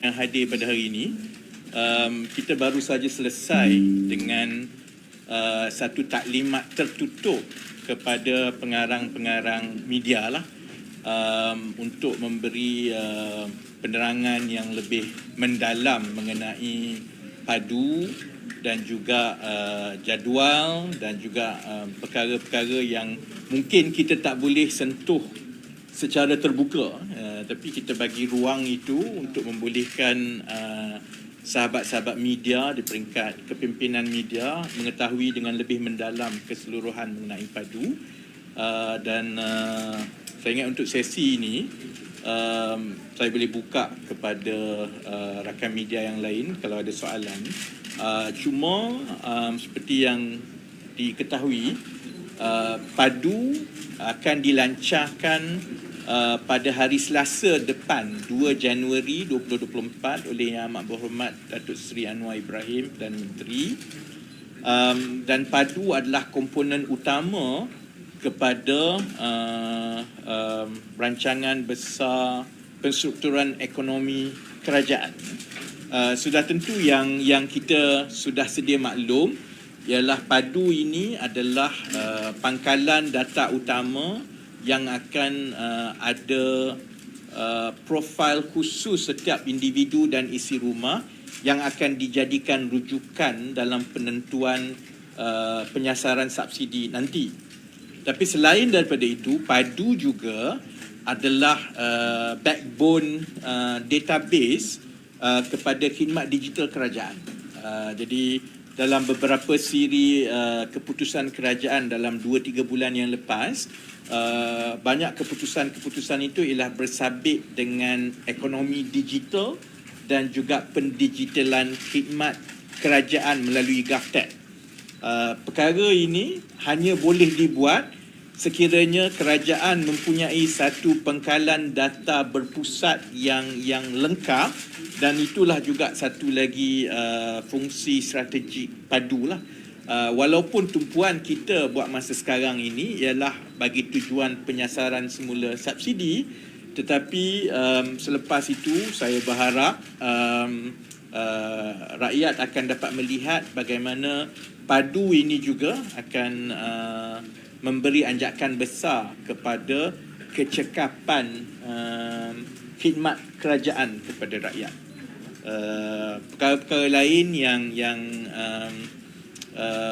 yang hadir pada hari ini. Kita baru saja selesai dengan satu taklimat tertutup kepada pengarang-pengarang media lah, untuk memberi penerangan yang lebih mendalam mengenai PADU dan juga jadual dan juga perkara-perkara yang mungkin kita tak boleh sentuh secara terbuka, tapi kita bagi ruang itu untuk membolehkan sahabat-sahabat media di peringkat kepimpinan media mengetahui dengan lebih mendalam keseluruhan mengenai PADU. Dan saya ingat untuk sesi ini saya boleh buka kepada rakan media yang lain kalau ada soalan. Cuma seperti yang diketahui, PADU akan dilancarkan pada hari Selasa depan 2 Januari 2024 oleh Yang Amat Berhormat Datuk Seri Anwar Ibrahim dan Menteri. Dan PADU adalah komponen utama kepada rancangan besar penstrukturan ekonomi kerajaan. Sudah tentu yang kita sudah sedia maklum ialah PADU ini adalah pangkalan data utama yang akan ada profil khusus setiap individu dan isi rumah yang akan dijadikan rujukan dalam penentuan penyasaran subsidi nanti. Tapi selain daripada itu, PADU juga adalah backbone database kepada khidmat digital kerajaan. Jadi dalam beberapa siri keputusan kerajaan dalam 2-3 bulan yang lepas, banyak keputusan-keputusan itu ialah bersabit dengan ekonomi digital dan juga pendigitalan khidmat kerajaan melalui GovTech. Perkara ini hanya boleh dibuat sekiranya kerajaan mempunyai satu pangkalan data berpusat yang lengkap, dan itulah juga satu lagi fungsi strategik PADU lah. Walaupun tumpuan kita buat masa sekarang ini ialah bagi tujuan penyasaran semula subsidi, tetapi selepas itu saya berharap rakyat akan dapat melihat bagaimana PADU ini juga akan memberi anjakan besar kepada kecekapan khidmat kerajaan kepada rakyat. Perkara-perkara lain yang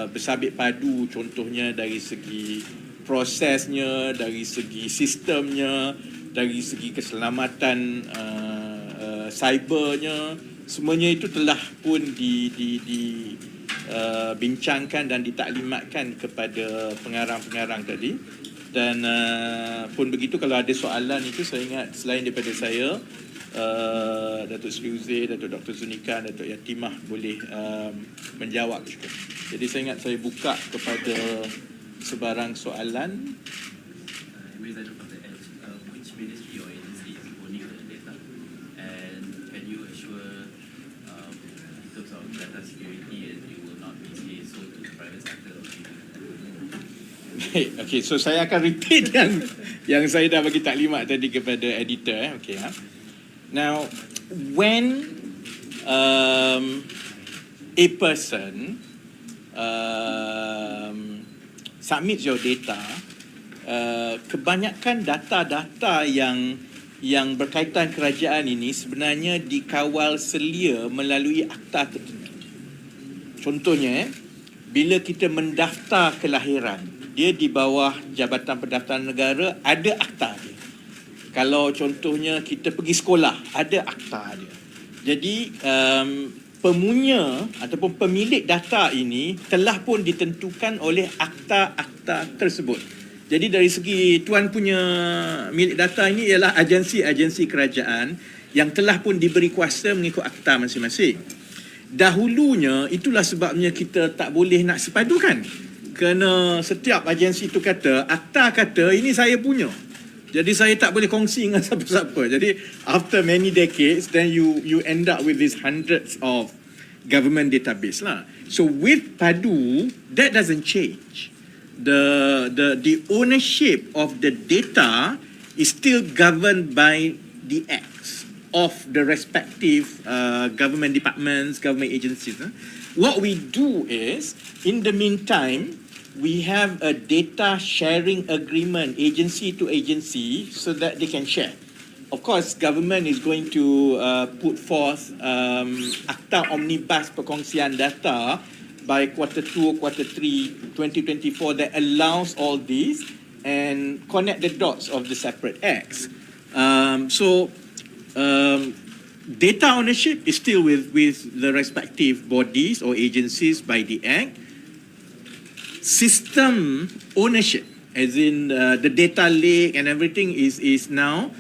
bersabit PADU, contohnya dari segi prosesnya, dari segi sistemnya, dari segi keselamatan cybernya, semuanya itu telah pun bincangkan dan ditaklimatkan kepada pengarang-pengarang tadi. Dan pun begitu, kalau ada soalan itu, saya ingat selain daripada saya, Datuk Seri Uzair, Datuk Dr. Zunika, Datuk Yatimah boleh menjawab juga. Jadi saya ingat saya buka kepada sebarang soalan. Which ministry or agency is owning the data, and can you assure in terms of data security, and you will not be sold to the private sector? Okay, so saya akan repeat yang saya dah bagi taklimat tadi kepada editor. Okay, now, when a person submits your data, kebanyakan data-data yang berkaitan kerajaan ini sebenarnya dikawal selia melalui akta tertentu. Contohnya, bila kita mendaftar kelahiran, dia di bawah Jabatan Pendaftaran Negara, ada akta dia. Kalau contohnya kita pergi sekolah, ada akta dia. Jadi pemunya ataupun pemilik data ini telah pun ditentukan oleh akta-akta tersebut. Jadi dari segi tuan punya milik data ini ialah agensi-agensi kerajaan yang telah pun diberi kuasa mengikut akta masing-masing. Dahulunya itulah sebabnya kita tak boleh nak sepadukan, kerana setiap agensi itu kata, akta kata ini saya punya, jadi saya tak boleh kongsi dengan siapa-siapa. Jadi after many decades, then you end up with these hundreds of government database lah. So with PADU, that doesn't change. The ownership of the data is still governed by the Acts. of the respective government departments, government agencies. What we do is, in the meantime, we have a data sharing agreement agency to agency so that they can share. Of course, government is going to put forth Akta Omnibus perkongsian data by Q2, Q3 2024 that allows all these and connect the dots of the separate acts. Data ownership is still with the respective bodies or agencies by the Act. System ownership, as in the data lake and everything is now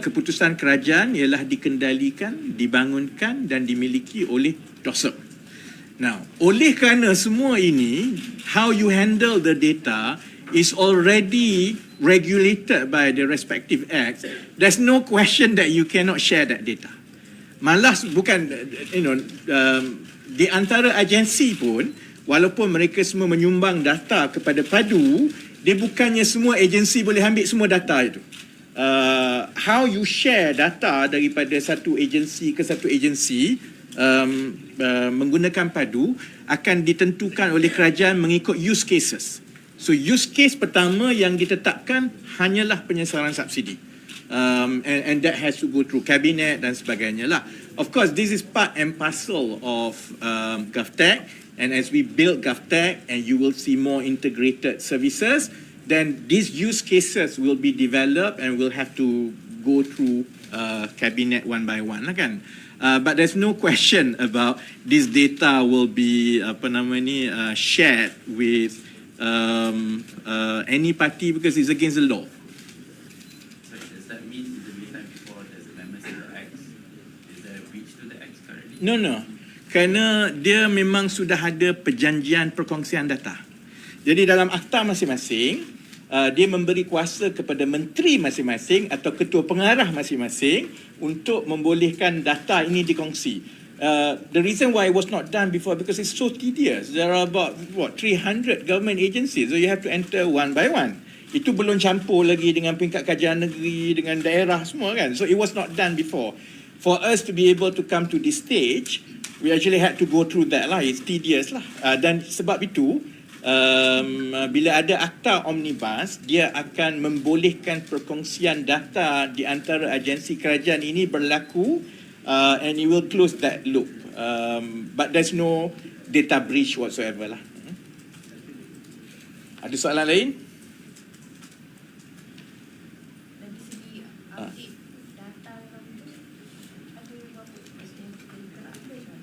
keputusan kerajaan ialah dikendalikan, dibangunkan dan dimiliki oleh DOSEP. Now, oleh kerana semua ini, how you handle the data is already regulated by the respective acts. There's no question that you cannot share that data. Malas bukan, di antara agensi pun, walaupun mereka semua menyumbang data kepada PADU, dia bukannya semua agensi boleh ambil semua data itu. How you share data daripada satu agensi ke satu agensi menggunakan PADU akan ditentukan oleh kerajaan mengikut use cases. So use case pertama yang ditetapkan hanyalah penyesaran subsidi. And that has to go through cabinet dan sebagainya lah. Of course, this is part and parcel of GovTech, and as we build GovTech and you will see more integrated services, then these use cases will be developed and will have to go through cabinet one by one lah kan. But there's no question about this data will be shared with any party because it's against the law. So does that mean in the meantime before there's amendments to the Acts, is there a breach to the Acts currently? No. Kerana dia memang sudah ada perjanjian perkongsian data. Jadi dalam akta masing-masing, dia memberi kuasa kepada menteri masing-masing atau ketua pengarah masing-masing untuk membolehkan data ini dikongsi. The reason why it was not done before because it's so tedious. There are about 300 government agencies, so you have to enter one by one. Itu belum campur lagi dengan peringkat kajian negeri, dengan daerah semua kan. So it was not done before. For us to be able to come to this stage, we actually had to go through that lah. It's tedious lah. Dan sebab itu, bila ada akta omnibus, dia akan membolehkan perkongsian data di antara agensi kerajaan ini berlaku, and it will close that loop. But there's no data breach whatsoever lah. Ada soalan lain? Dari segi update data itu ada berapa persen kita update kan?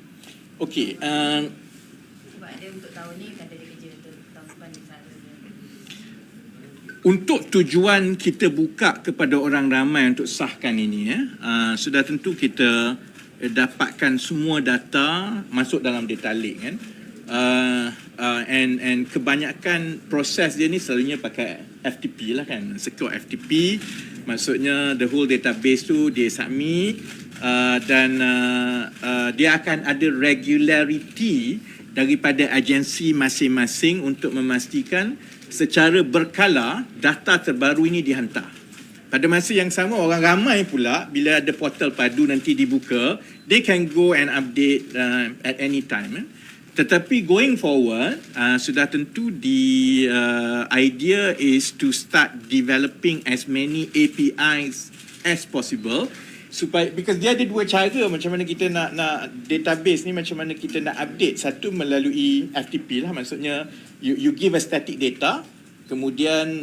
Okey. Sebab ada untuk tahun ni kata dia kerja untuk tahun depan di sana. Untuk tujuan kita buka kepada orang ramai untuk sahkan ini, sudah tentu kita dapatkan semua data masuk dalam data lake kan. And kebanyakan proses dia ni selalunya pakai FTP lah kan, secure FTP. Maksudnya the whole database tu dia submit, dan dia akan ada regularity daripada agensi masing-masing untuk memastikan secara berkala data terbaru ini dihantar. Pada masa yang sama, orang ramai pula bila ada portal PADU nanti dibuka, they can go and update at any time. Tetapi going forward, sudah tentu the idea is to start developing as many APIs as possible, supaya, because dia ada dua cara macam mana kita nak database ni, macam mana kita nak update. Satu melalui FTP lah, maksudnya you give a static data, kemudian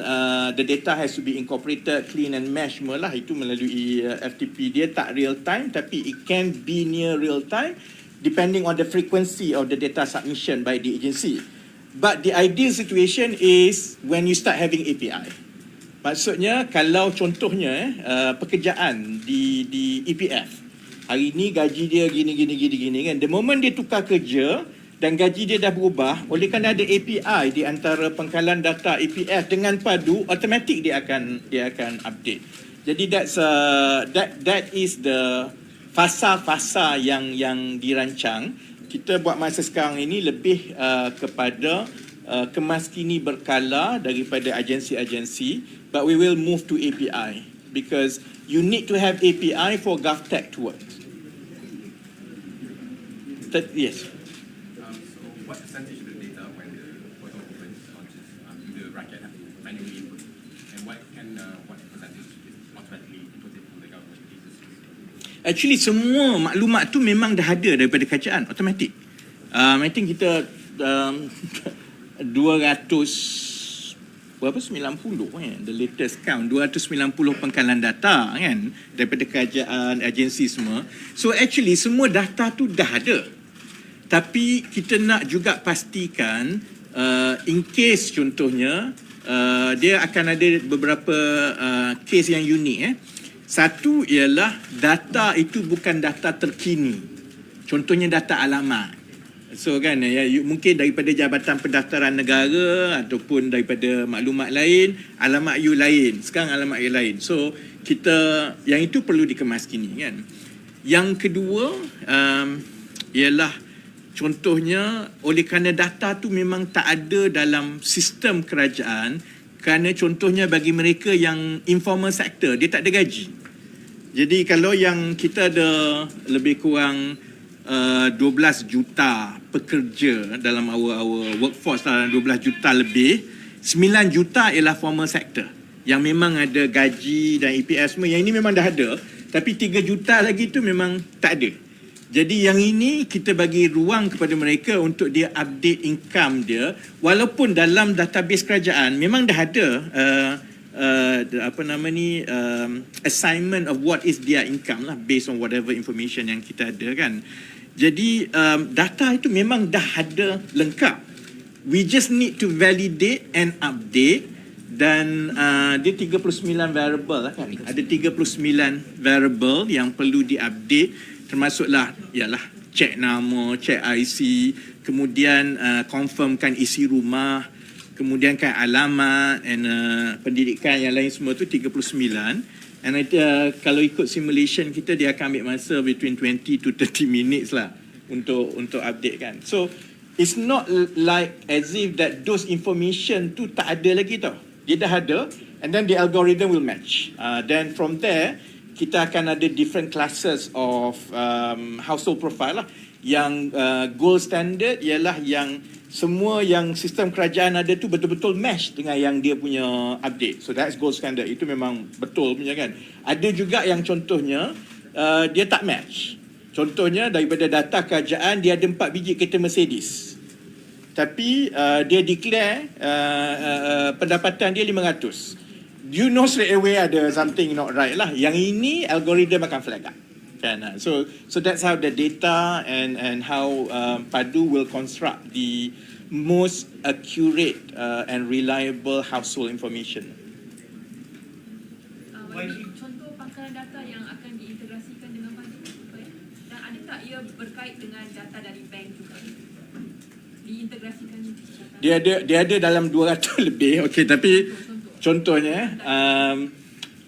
the data has to be incorporated, clean and mesh semua lah, itu melalui FTP. Dia tak real time tapi it can be near real time depending on the frequency of the data submission by the agency. But the ideal situation is when you start having API. Maksudnya kalau contohnya pekerjaan di EPF, hari ni gaji dia gini kan. The moment dia tukar kerja dan gaji dia dah berubah, oleh kerana ada API di antara pangkalan data EPF dengan PADU, automatic dia akan update. Jadi that is the fasa-fasa yang dirancang. Kita buat masa sekarang ini lebih kepada kemaskini berkala daripada agensi-agensi, but we will move to API. because you need to have API for GovTech to work. Yes. So what percentage of the data when the portal opens launches do the rakyat have to manually input? And what percentage is automatically inputted from the government agencies? Actually semua maklumat tu memang dah ada daripada kerajaan, automatic. I think kita 90 kan, the latest count 290 pangkalan data kan daripada kerajaan, agensi semua. So actually semua data tu dah ada. Tapi kita nak juga pastikan in case contohnya dia akan ada beberapa case yang unik. Satu ialah data itu bukan data terkini. Contohnya data alamat. So kan mungkin daripada Jabatan Pendaftaran Negara ataupun daripada maklumat lain, alamat you lain. Sekarang alamat you lain. So kita yang itu perlu dikemaskini kan. Yang kedua ialah contohnya oleh kerana data tu memang tak ada dalam sistem kerajaan, kerana contohnya bagi mereka yang informal sector dia tak ada gaji. Jadi kalau yang kita ada lebih kurang 12 juta pekerja dalam our workforce, dalam 12 juta lebih, 9 juta ialah formal sector yang memang ada gaji dan EPS semua. Yang ini memang dah ada, tapi 3 juta lagi tu memang tak ada. Jadi yang ini kita bagi ruang kepada mereka untuk dia update income dia, walaupun dalam database kerajaan memang dah ada assignment of what is their income lah, based on whatever information yang kita ada kan. Jadi data itu memang dah ada lengkap. We just need to validate and update. Dan dia 39 variable lah kan. Ada 39 variable yang perlu diupdate, termasuklah ialah cek nama, cek IC, kemudian confirmkan isi rumah, kemudian kan alamat and pendidikan yang lain semua tu 39. And kalau ikut simulation kita, dia akan ambil masa between 20 to 30 minutes lah untuk update kan. So it's not like as if that those information tu tak ada lagi tau. Dia dah ada, and then the algorithm will match. Then from there kita akan ada different classes of household profile lah. Yang gold standard ialah yang semua yang sistem kerajaan ada tu betul-betul match dengan yang dia punya update. So that's gold standard. Itu memang betul punya kan. Ada juga yang contohnya dia tak match. Contohnya daripada data kerajaan dia ada 4 biji kereta Mercedes. Tapi dia declare pendapatan dia 500. You know straight away ada something not right lah. Yang ini algorithm akan flag up. Kan? So that's how the data and how PADU will construct the most accurate and reliable household information. Contoh pangkalan data yang akan diintegrasikan dengan PADU, dan ada tak ia berkait dengan data dari bank juga? Diintegrasikan dia ada dalam 200 lebih. Okey, tapi contohnya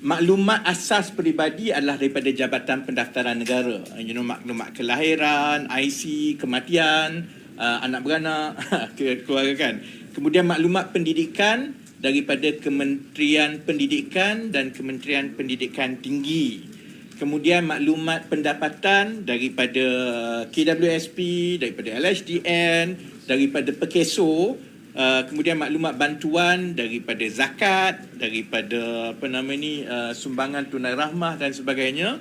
maklumat asas peribadi adalah daripada Jabatan Pendaftaran Negara. Maklumat kelahiran, IC, kematian, anak beranak, keluarga kan. Kemudian maklumat pendidikan daripada Kementerian Pendidikan dan Kementerian Pendidikan Tinggi. Kemudian maklumat pendapatan daripada KWSP, daripada LHDN, daripada Pekeso. Kemudian maklumat bantuan daripada zakat, daripada sumbangan tunai rahmah dan sebagainya.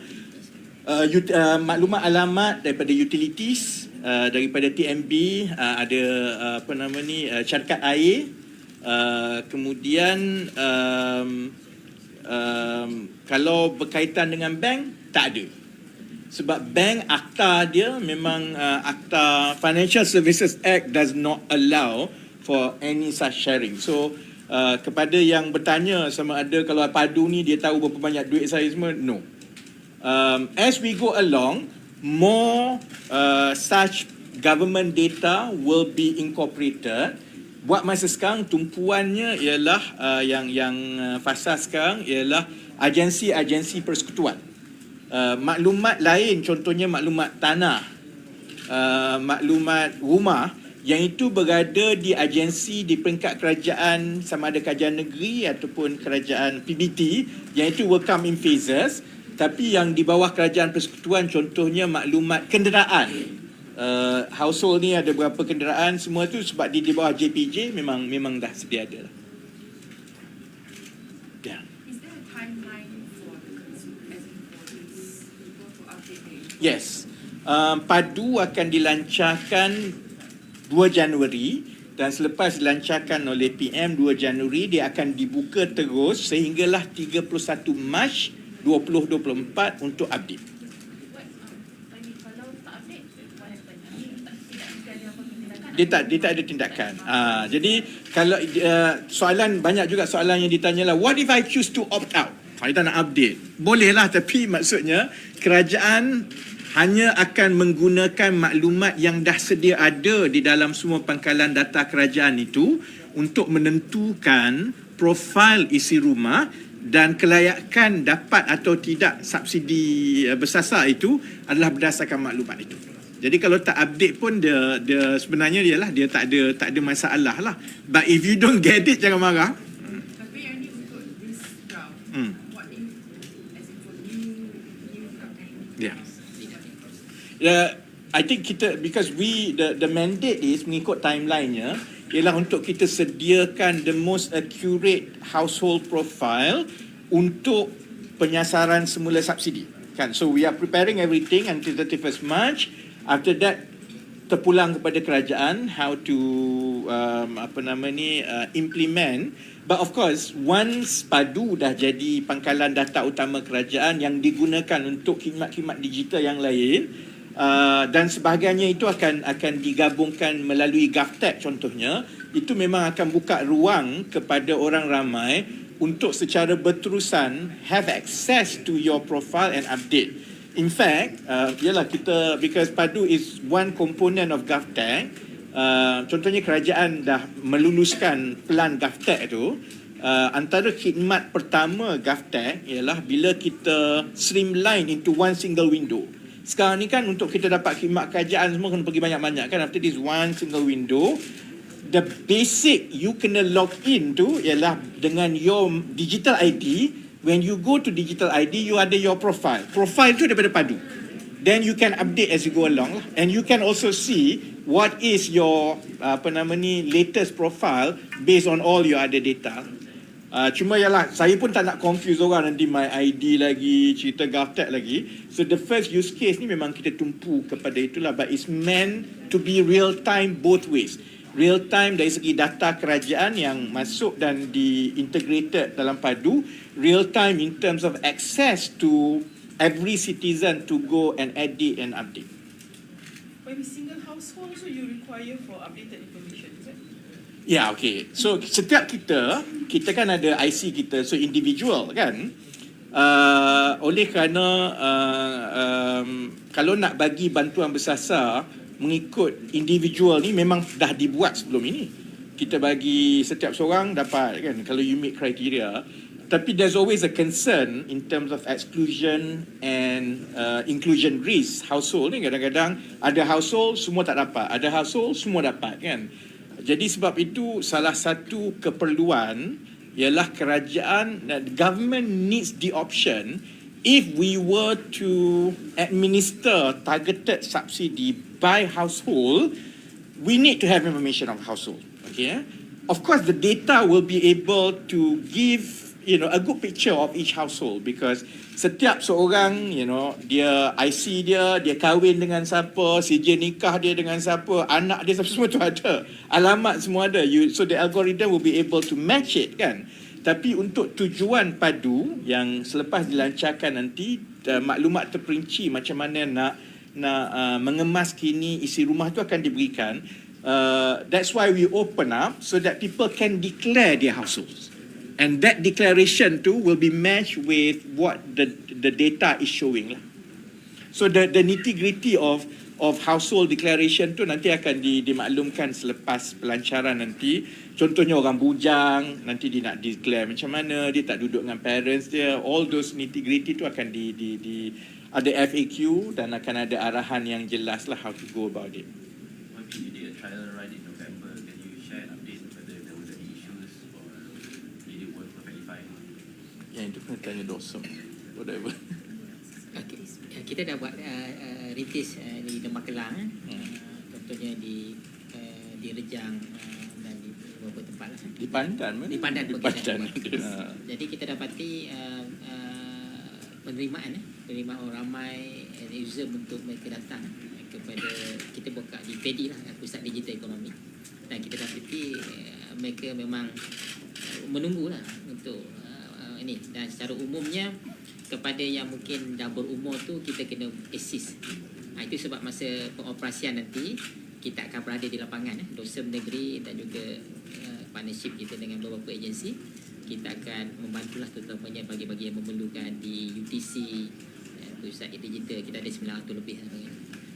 Maklumat alamat daripada utilities, daripada TMB, ada syarikat air. Kemudian kalau berkaitan dengan bank tak ada. Sebab bank akta dia memang akta Financial Services Act does not allow for any such sharing. So kepada yang bertanya sama ada kalau PADU ni dia tahu berapa banyak duit saya semua, no. As we go along, more such government data will be incorporated. Buat masa sekarang tumpuannya ialah yang fasa sekarang ialah agensi-agensi persekutuan. Maklumat lain contohnya maklumat tanah, maklumat rumah, yang itu berada di agensi di peringkat kerajaan sama ada kerajaan negeri ataupun kerajaan PBT, yang itu will come in phases. Tapi yang di bawah kerajaan persekutuan, contohnya maklumat kenderaan, household ni ada berapa kenderaan, semua tu sebab di bawah JPJ memang dah sedia ada lah. Yeah. Is there a timeline for the consumer, as in for these people to update their Yes. PADU akan dilancarkan 2 Januari dan selepas dilancarkan oleh PM 2 Januari, dia akan dibuka terus sehinggalah 31 Mac 2024 untuk update. what kalau tak update, what happen? Tidak ada apa tindakan. Dia tak ada tindakan. Jadi kalau soalan, banyak juga soalan yang ditanya lah, what if I choose to opt out? Saya tak nak update. Bolehlah, tapi maksudnya kerajaan hanya akan menggunakan maklumat yang dah sedia ada di dalam semua pangkalan data kerajaan itu untuk menentukan profil isi rumah dan kelayakan dapat atau tidak subsidi bersasar itu adalah berdasarkan maklumat itu. Jadi kalau tak update pun dia sebenarnya dia tak ada masalah lah. But if you don't get it, jangan marah. Tapi yang ni untuk this draft, what if, as in for new draft yang Yeah. tidak I think because the mandate is mengikut timeline-nya ialah untuk kita sediakan the most accurate household profile untuk penyasaran semula subsidi. Kan? So we are preparing everything until 31st March. After that, terpulang kepada kerajaan how to implement. But of course, once PADU dah jadi pangkalan data utama kerajaan yang digunakan untuk khidmat-khidmat digital yang lain, dan sebagainya itu akan digabungkan melalui GovTech contohnya, itu memang akan buka ruang kepada orang ramai untuk secara berterusan have access to your profile and update. In fact, because PADU is one component of GovTech, contohnya kerajaan dah meluluskan pelan GovTech itu, antara khidmat pertama GovTech ialah bila kita streamline into one single window. Sekarang ni kan untuk kita dapat khidmat kerajaan semua kena pergi banyak-banyak kan. After this one single window, the basic you kena log in tu ialah dengan your digital ID. When you go to digital ID, you ada your profile. Profile tu daripada PADU. Then you can update as you go along lah. And you can also see what is your latest profile based on all your other data. Cuma saya pun tak nak confuse orang nanti my ID lagi, cerita GovTech lagi. So the first use case ni memang kita tumpu kepada itulah, but it's meant to be real time both ways. Real time dari segi data kerajaan yang masuk dan diintegrated dalam PADU, real time in terms of access to every citizen to go and edit and update. When we single household, so you require for updated information, is it? Ya, okay. So setiap kita kan ada IC kita, so individual kan. Oleh kerana kalau nak bagi bantuan bersasar mengikut individual ni memang dah dibuat sebelum ini. Kita bagi setiap seorang dapat kan kalau you meet criteria. Tapi there's always a concern in terms of exclusion and inclusion risk household ni. Kadang-kadang ada household semua tak dapat, ada household semua dapat kan. Jadi sebab itu salah satu keperluan ialah kerajaan, government needs the option if we were to administer targeted subsidy by household, we need to have information of household. Okay, of course the data will be able to give a good picture of each household because setiap seorang dia IC dia kahwin dengan siapa, sijil nikah dia dengan siapa, anak dia semua tu ada, alamat semua ada, so the algorithm will be able to match it kan. Tapi untuk tujuan PADU yang selepas dilancarkan nanti, maklumat terperinci macam mana nak mengemas kini isi rumah tu akan diberikan. That's why we open up so that people can declare their households. And that declaration too will be matched with what the data is showing lah. So the nitty-gritty of household declaration tu nanti akan dimaklumkan selepas pelancaran nanti. Contohnya orang bujang, nanti dia nak declare macam mana, dia tak duduk dengan parents dia. All those nitty-gritty tu akan ada FAQ dan akan ada arahan yang jelas lah how to go about it. Maybe you did a trial run in November. Can you share an update whether there was any issues or did it work perfectly fine? Yang itu kena tanya dosen, whatever. Okay. Kita dah buat rintis di Pangkalan, contohnya di Rejang dan di beberapa tempat lah. Di Pandan mana? Di Pandan. Di Pandan. Jadi kita dapati penerimaan orang ramai user untuk mereka datang kepada kita buka di PADU lah, Pusat Digital Ekonomi, dan kita dapati mereka memang menunggulah untuk ini, dan secara umumnya kepada yang mungkin dah berumur tu kita kena assist. Itu sebab masa pengoperasian nanti kita akan berada di lapangan, dosen negeri dan juga partnership kita dengan beberapa agensi. Kita akan membantulah terutamanya bagi-bagi yang memerlukan di UTC, Pusat Digital. Kita ada 900 lebih.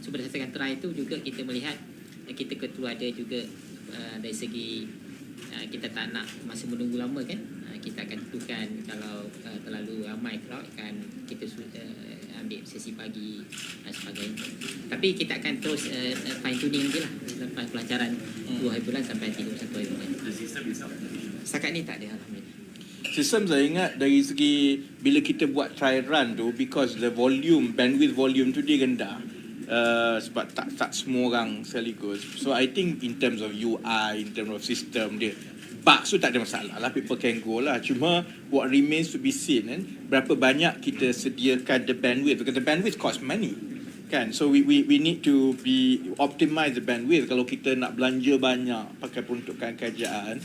So berdasarkan try itu juga kita melihat kita ketua ada juga dari segi kita tak nak masa menunggu lama kan. Kita akan tentukan kalau terlalu ramai crowd akan kita ambil sesi pagi dan sebagainya. Tapi kita akan terus fine tuning lagi lah lepas pelajaran 2 hari bulan sampai 31 hari bulan. The system itself. Setakat ni tak ada, alhamdulillah. Sistem saya ingat dari segi bila kita buat trial run tu, because the bandwidth volume tu dia rendah, sebab tak semua orang sekaligus. So I think in terms of UI, in terms of system dia, bugs tu tak ada masalah lah, people can go lah. Cuma what remains to be seen kan, berapa banyak kita sediakan the bandwidth, because the bandwidth cost money kan. So we need to be optimize the bandwidth. Kalau kita nak belanja banyak pakai peruntukan kerajaan,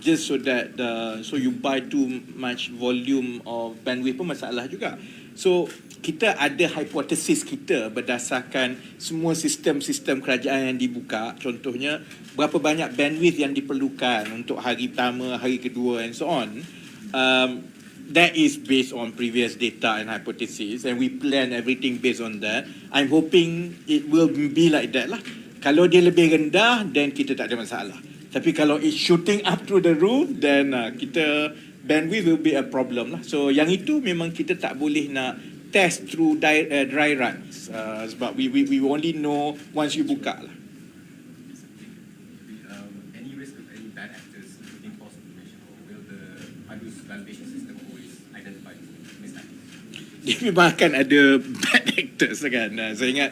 just so that so you buy too much volume of bandwidth pun masalah juga. So kita ada hipotesis kita berdasarkan semua sistem-sistem kerajaan yang dibuka. Contohnya berapa banyak bandwidth yang diperlukan untuk hari pertama, hari kedua and so on. That is based on previous data and hypothesis, and we plan everything based on that. I'm hoping it will be like that lah. Kalau dia lebih rendah, then kita tak ada masalah. Tapi kalau it's shooting up through the roof, then kita bandwidth will be a problem lah. So yang itu memang kita tak boleh nak test through dry runs, sebab we only know once you buka lah. Any risk of any bad actors putting false information, or will the PADU's validation system always identify mistakes? Dia memang akan ada bad actors kan. Saya ingat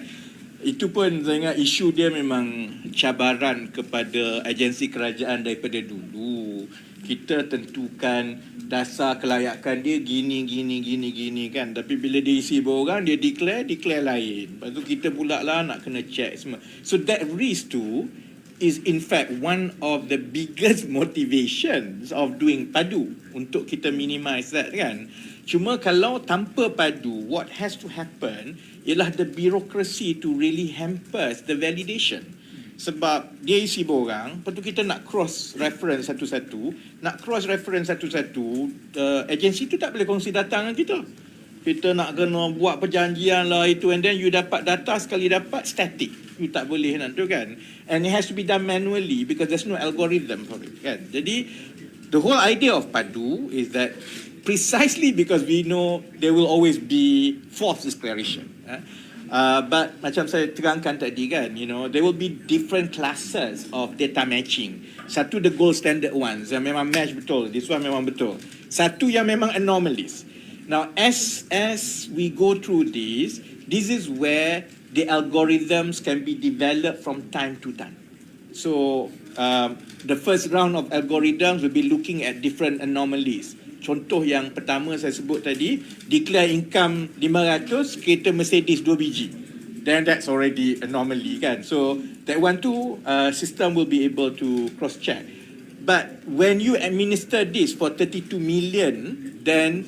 itu pun, saya ingat isu dia memang cabaran kepada agensi kerajaan daripada dulu. Kita tentukan dasar kelayakan dia gini kan. Tapi bila dia isi orang, dia declare lain. Lepas tu kita pula lah nak kena check semua. So that risk tu is in fact one of the biggest motivations of doing PADU, untuk kita minimize that kan. Cuma kalau tanpa PADU, what has to happen ialah the bureaucracy to really hampers the validation. Sebab dia isi borang, lepas tu kita nak cross-reference satu-satu. Nak cross-reference satu-satu, agensi tu tak boleh kongsi data dengan kita. Kita nak kena buat perjanjian lah itu, and then you dapat data, sekali dapat static. You tak boleh nak tu kan. And it has to be done manually because there's no algorithm for it kan. Jadi, the whole idea of PADU is that precisely because we know there will always be false declaration. But macam saya terangkan tadi kan, there will be different classes of data matching. Satu the gold standard ones yang memang match betul, this one memang betul. Satu yang memang anomalies. Now as we go through this is where the algorithms can be developed from time to time. So the first round of algorithms will be looking at different anomalies. Contoh yang pertama saya sebut tadi, declare income 500, kereta Mercedes 2 biji. Then that's already anomaly kan. So that one too, system will be able to cross check. But when you administer this for 32 million, then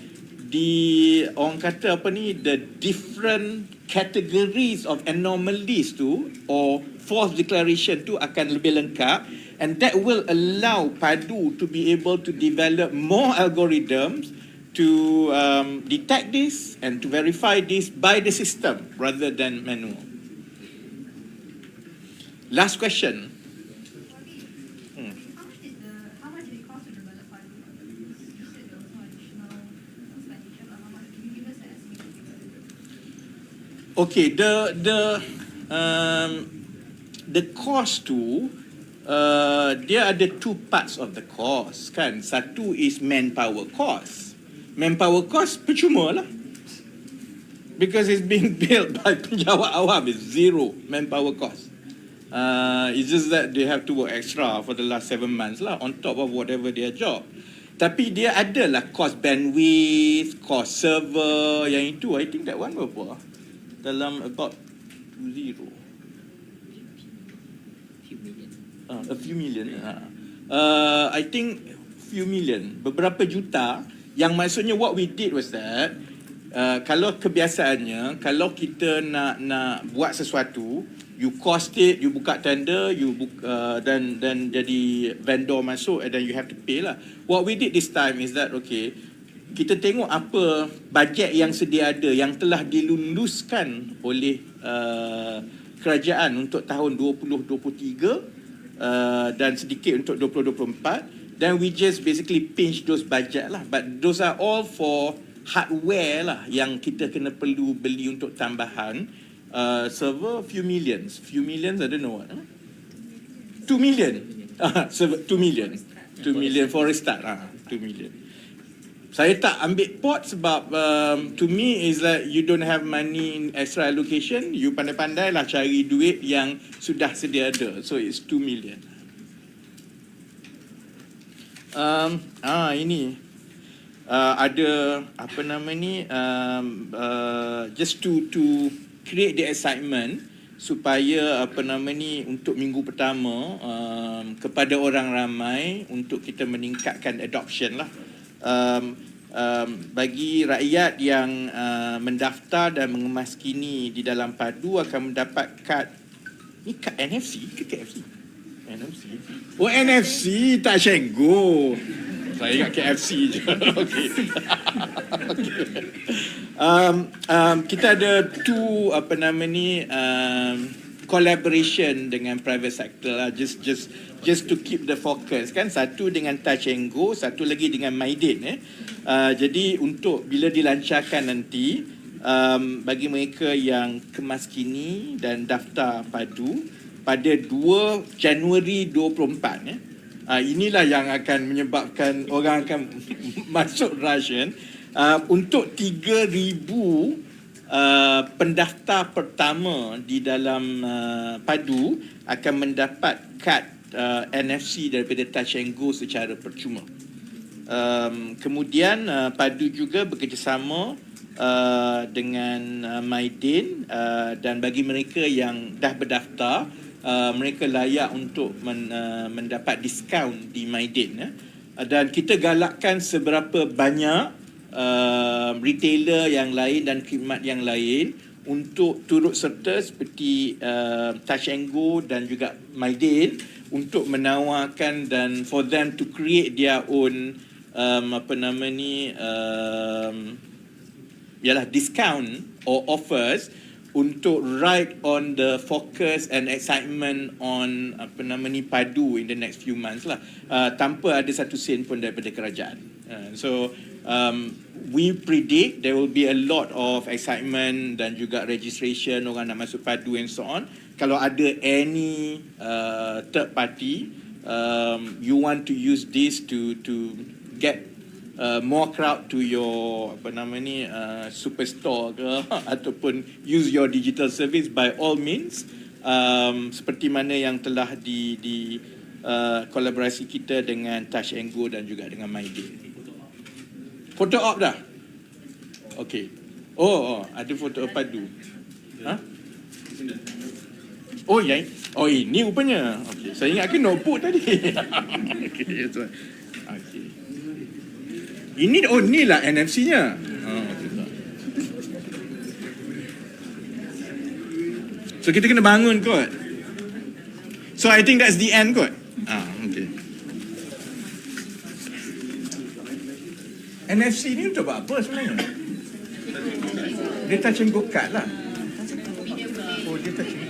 orang kata the different categories of anomalies tu or false declaration tu akan lebih lengkap. And that will allow PADU to be able to develop more algorithms to detect this and to verify this by the system rather than manual. Last question. How much did it cost to develop PADU? You said there was no additional expenditure, but how much? Can you give us an estimate? Okay, the cost to dia ada two parts of the cost kan. Satu is manpower cost. Manpower cost percuma lah. Because it's being built by penjawat awam, it's zero manpower cost. It's just that they have to work extra for the last 7 months lah, on top of whatever their job. Tapi dia adalah cost bandwidth, cost server, yang itu, I think that one berapa? Dalam about 20. A few million. I think few million, beberapa juta. Yang maksudnya what we did was that kalau kebiasaannya, kalau kita nak buat sesuatu, you cost it, you buka tender, dan jadi vendor masuk, and then you have to pay lah. What we did this time is that, okay, kita tengok apa bajet yang sedia ada, yang telah dilunduskan oleh kerajaan untuk tahun 2023, dan sedikit untuk 2024. Then we just basically pinch those budget lah. But those are all for hardware lah yang kita kena perlu beli untuk tambahan. Server few millions, I don't know what. 2 million. Server 2 million. 2 million for a start. 2 million. Saya tak ambil pot sebab to me is like you don't have money in extra allocation, you pandai-pandai lah cari duit yang sudah sedia ada. So it's 2 million. Ini ada apa nama ni, just to create the excitement supaya apa nama ni untuk minggu pertama kepada orang ramai untuk kita meningkatkan adoption lah. Bagi rakyat yang mendaftar dan mengemaskini di dalam PADU akan mendapat kad, ni kad NFC ke KFC? NFC. Oh, NFC, tak Cenggo. Saya ingat KFC je. Okay. Kita ada two apa nama ni collaboration dengan private sector lah, just to keep the focus kan. Satu dengan Touch and Go, satu lagi dengan Maidin. Jadi untuk bila dilancarkan nanti, bagi mereka yang kemaskini dan daftar PADU pada 2 Januari 24, inilah yang akan menyebabkan orang akan masuk rush kan. Untuk 3,000 pendaftar pertama di dalam PADU akan mendapat kad NFC daripada Touch and Go secara percuma. Kemudian PADU juga bekerjasama dengan Maidin, dan bagi mereka yang dah berdaftar, mereka layak untuk mendapat diskaun di Maidin. Dan kita galakkan seberapa banyak retailer yang lain dan khidmat yang lain untuk turut serta seperti Touch and Go dan juga Maidin untuk menawarkan dan for them to create their own apa nama ni ialah discount or offers untuk ride on the focus and excitement on apa nama ni PADU in the next few months lah, tanpa ada satu sen pun daripada kerajaan. So we predict there will be a lot of excitement dan juga registration orang nak masuk PADU and so on. Kalau ada any third party, you want to use this to get more crowd to your apa nama ni superstore ke ataupun use your digital service, by all means, seperti mana yang telah di kolaborasi kita dengan Touch and Go dan juga dengan Maidin. Foto op dah? Okay. Oh, ada foto op PADU. Oh ya. Oh, ini rupanya. Okay. Saya ingat ke notebook tadi. Okay, so okay. Ini ni lah NFC-nya. So kita kena bangun kot. So I think that's the end kot. Okay. NFC ni untuk apa sebenarnya? Dia touch and go card lah. Oh, dia touch and